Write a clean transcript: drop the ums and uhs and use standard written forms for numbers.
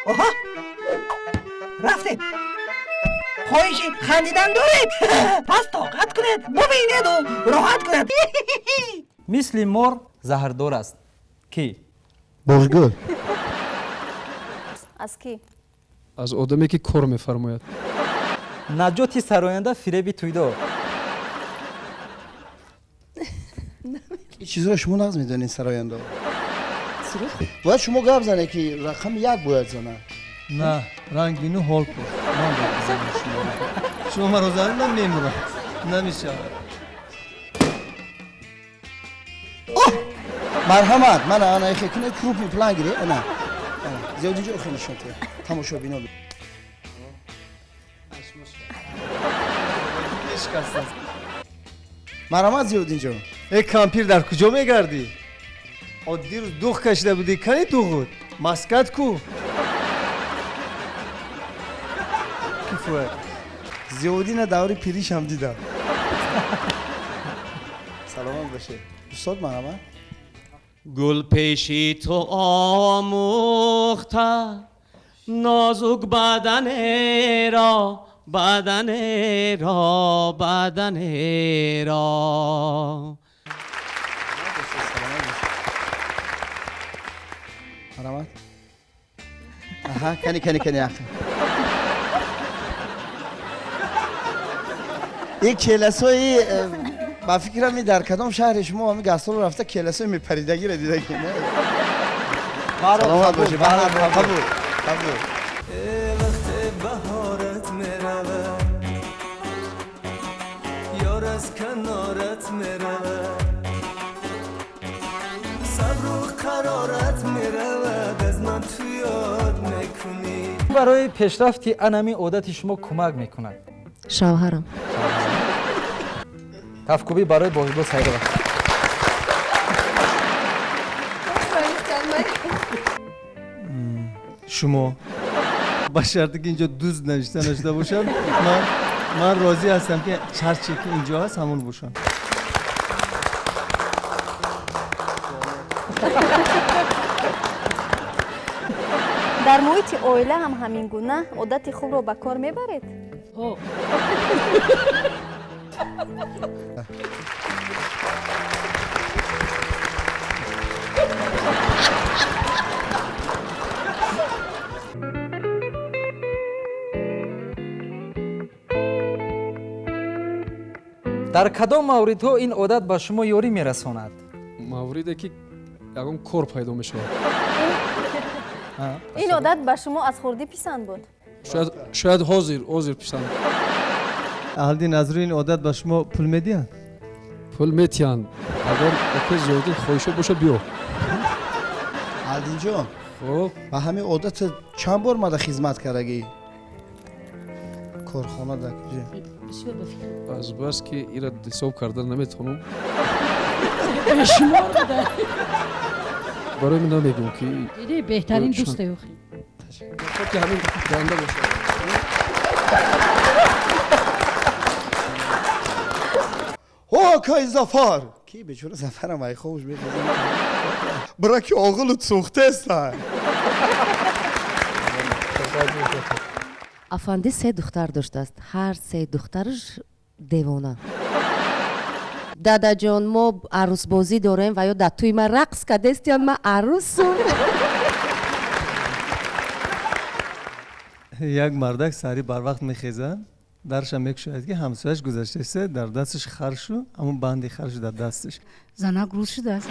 آها رفته خواهشی خندیدن دارید پس طاقت کنید ببینید و راحت کنید مثل مار زهردار است کی؟ باغگل. از کی؟ از آدمی که کار میفرماید. نجاتی سراینده فریبی تویدار. این چیزا رو شما نقض میدونین سراینده. باید شما گپ زنه که رقم یک باید زنه. نه رنگ بینو حال کن من بگذارم شما مرا زنید من میمونم نمیشه مرحمت من انا اخی کنه کروپ می پلان گیره نه زیاد اینجا خیلی شده تماشا بینا بی مرحمت زیاد اینجا ای کامپیر در کجا میگردی؟ دیروز دوخ کشیده بودی کنی دوغود مسکت کو کیفوه زیادی نه دوری پیریش هم دیدم سلام باشه دوستات مرحمت گل پیشی تو آموخته نازک بدن را بدن را بدن را مرحمت آها کنی آخه این کلاسوی با فکرم در کدام شهر شما همین گستر رفته کلاسوی میپریدگی را دیده که نه سلامت باشه قبول وقت بهارت میروه یار از کنارت میروه صبر و قرارت میروه از من تو یاد میکنی برای پیشرفت انمی عادت شما کمک میکند. شوهرم. تفکوبی برای بازگو سایده باشد. شما با شرطی که اینجا دوست نشته باشم من راضی هستم که چرچی که اینجا هست همون باشم در محیط اویله هم همین گونه عادت خوب رو به کار میبرید؟ در کدام موردها این عادت به شما یاری میرساند؟ مواردی که یکم کار پیدا میشه. این عادت به شما از خوردی پسند بود؟ شاید حاضر پسند. اهل نظر این عادت به شما پول میدین؟ پول میتیان اگر اکی زیادی خواهشو باشه بیا. الدین جان خب با همین عادت چند بار ما در خدمت کردگی کارخانه در کجا از بس که ایرا حساب کردن نمیتونم برای من نمیگم که دیدی بهترین دوست اوخی خب که همین جانده باشه کای زفر کی به جور زفرم ای خوش میخوام برای که آقلت سوخته است افندی 3 دختر داشته است. هر 3 دخترش دیوانه. دادا جان ما عروس بازی داریم و یا در توی ما رقص کرده استیان ما عروسم. یک مردک سری بر وقت میخیزه درش هم یک شاید که همسایش گذاشته است در دستش خرشو همون بندی خرش در دستش زنک روز شده است